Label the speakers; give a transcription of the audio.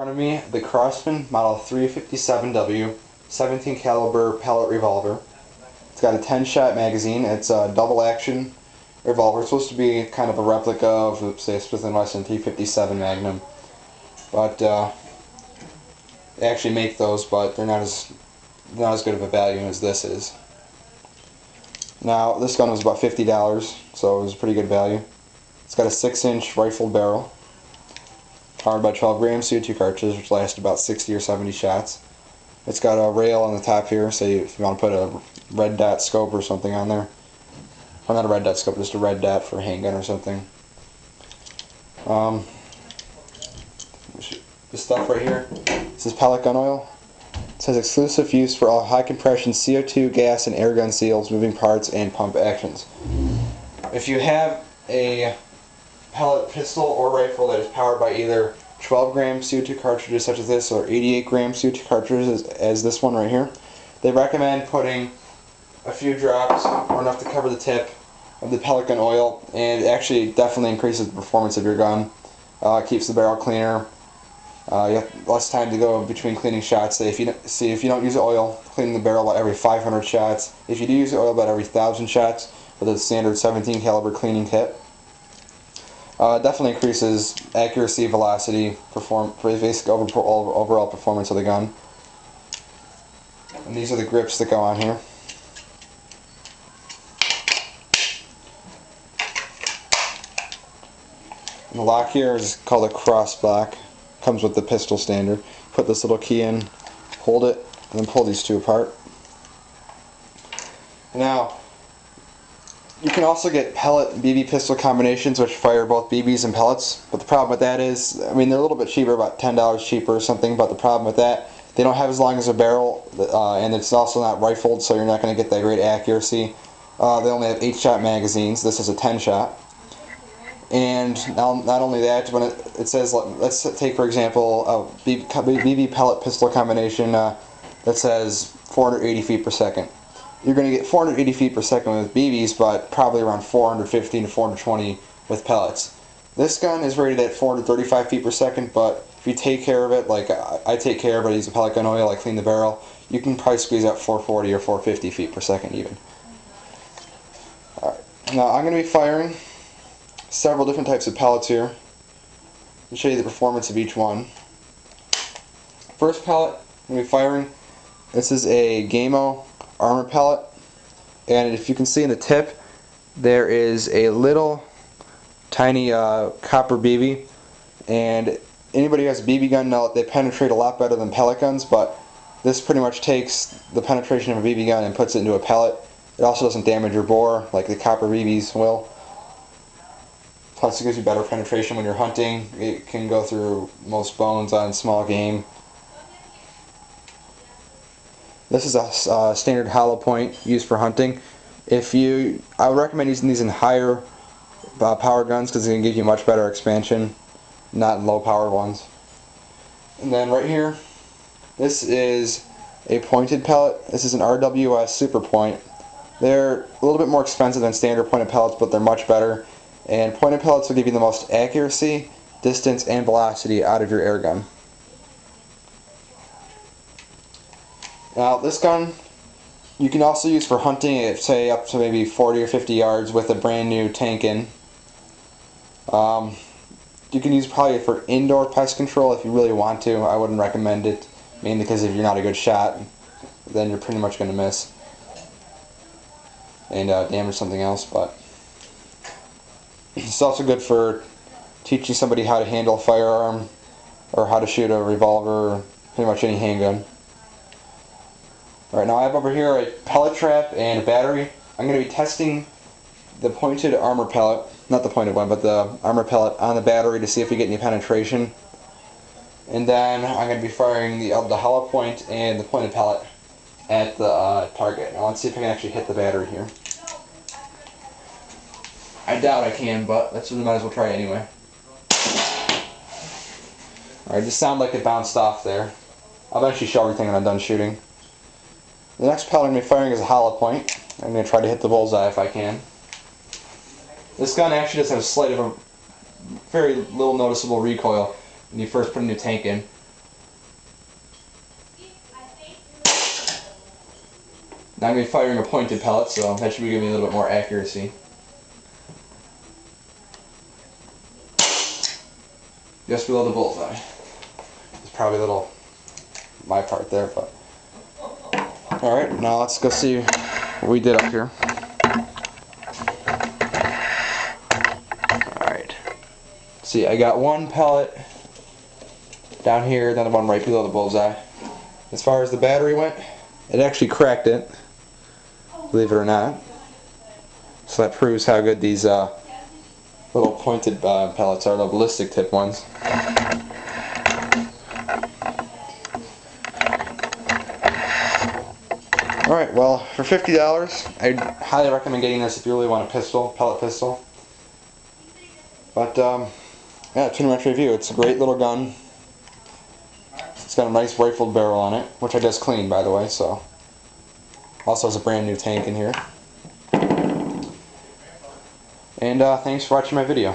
Speaker 1: In front of me, the Crosman Model 357W 17 caliber pellet revolver. It's got a 10-shot magazine. It's a double action revolver. It's supposed to be kind of a replica of, say, a Smith & Wesson 357 Magnum, but they actually make those, but they're not as good of a value as this is. Now, this gun was about $50, so it was a pretty good value. It's got a 6-inch rifled barrel, powered by 12 gram CO2 cartridges, which last about 60 or 70 shots. It's got a rail on the top here, so if you want to put a red dot scope or something on there. Or not a red dot scope, just a red dot for a handgun or something. This stuff right here, this is pellet gun oil. It says exclusive use for all high compression CO2, gas, and air gun seals, moving parts, and pump actions. If you have a pellet pistol or rifle that is powered by either 12 gram CO2 cartridges such as this or 88 gram CO2 cartridges as this one right here, they recommend putting a few drops or enough to cover the tip of the pellet gun oil, and it actually definitely increases the performance of your gun. It keeps the barrel cleaner. You have less time to go between cleaning shots. Say if you don't use oil, cleaning the barrel about every 500 shots. If you do use oil, about every 1,000 shots with a standard 17 caliber cleaning kit. Definitely increases accuracy, velocity, basic overall performance of the gun. And these are the grips that go on here. And the lock here is called a cross block. Comes with the pistol standard. Put this little key in, hold it, and then pull these two apart. Now, you can also get pellet BB pistol combinations which fire both BBs and pellets, but the problem with that is, I mean, they're a little bit cheaper, about $10 cheaper or something, but the problem with that, they don't have as long as a barrel, and it's also not rifled, so you're not going to get that great accuracy. They only have 8-shot magazines. This is a 10-shot. And not only that, when it says, let's take for example a BB pellet pistol combination that says 480 feet per second. You're going to get 480 feet per second with BBs, but probably around 450 to 420 with pellets. This gun is rated at 435 feet per second, but if you take care of it, like I take care of it, I use a pellet gun oil, I clean the barrel, you can probably squeeze out 440 or 450 feet per second even. Alright, now I'm going to be firing several different types of pellets here to show you the performance of each one. First pellet I'm going to be firing, this is a Gamo armor pellet, and if you can see in the tip there is a little tiny copper BB, and anybody who has a BB gun knows they penetrate a lot better than pellet guns, but this pretty much takes the penetration of a BB gun and puts it into a pellet. It also doesn't damage your bore like the copper BBs will. Plus it gives you better penetration when you're hunting. It can go through most bones on small game. This is a standard hollow point used for hunting. I would recommend using these in higher power guns because they can give you much better expansion, not in low powered ones. And then right here, this is a pointed pellet. This is an RWS Super Point. They're a little bit more expensive than standard pointed pellets, but they're much better. And pointed pellets will give you the most accuracy, distance, and velocity out of your air gun. Now this gun you can also use for hunting at, say, up to maybe 40 or 50 yards with a brand new tank in. You can use probably for indoor pest control if you really want to. I wouldn't recommend it, mainly because if you're not a good shot, then you're pretty much going to miss and damage something else. But it's also good for teaching somebody how to handle a firearm or how to shoot a revolver or pretty much any handgun. Alright, now I have over here a pellet trap and a battery. I'm going to be testing the pointed armor pellet, not the pointed one, but the armor pellet on the battery to see if we get any penetration. And then I'm going to be firing the hollow point and the pointed pellet at the target. Now let's see if I can actually hit the battery here. I doubt I can, but we might as well try it anyway. Alright, just sounded like it bounced off there. I'll eventually show everything when I'm done shooting. The next pellet I'm going to be firing is a hollow point. I'm going to try to hit the bullseye if I can. This gun actually does have a very little noticeable recoil when you first put a new tank in. Now I'm going to be firing a pointed pellet, so that should be giving me a little bit more accuracy. Just below the bullseye. It's probably a little my part there, but alright, now let's go see what we did up here. Alright. See, I got one pellet down here, then the one right below the bullseye. As far as the battery went, it actually cracked it, believe it or not. So that proves how good these little pointed pellets are, the ballistic tip ones. Alright, well, for $50, I'd highly recommend getting this if you really want a pistol, pellet pistol. But, yeah, tournament review. It's a great little gun. It's got a nice rifled barrel on it, which I just cleaned, by the way, so. Also has a brand new tank in here. And thanks for watching my video.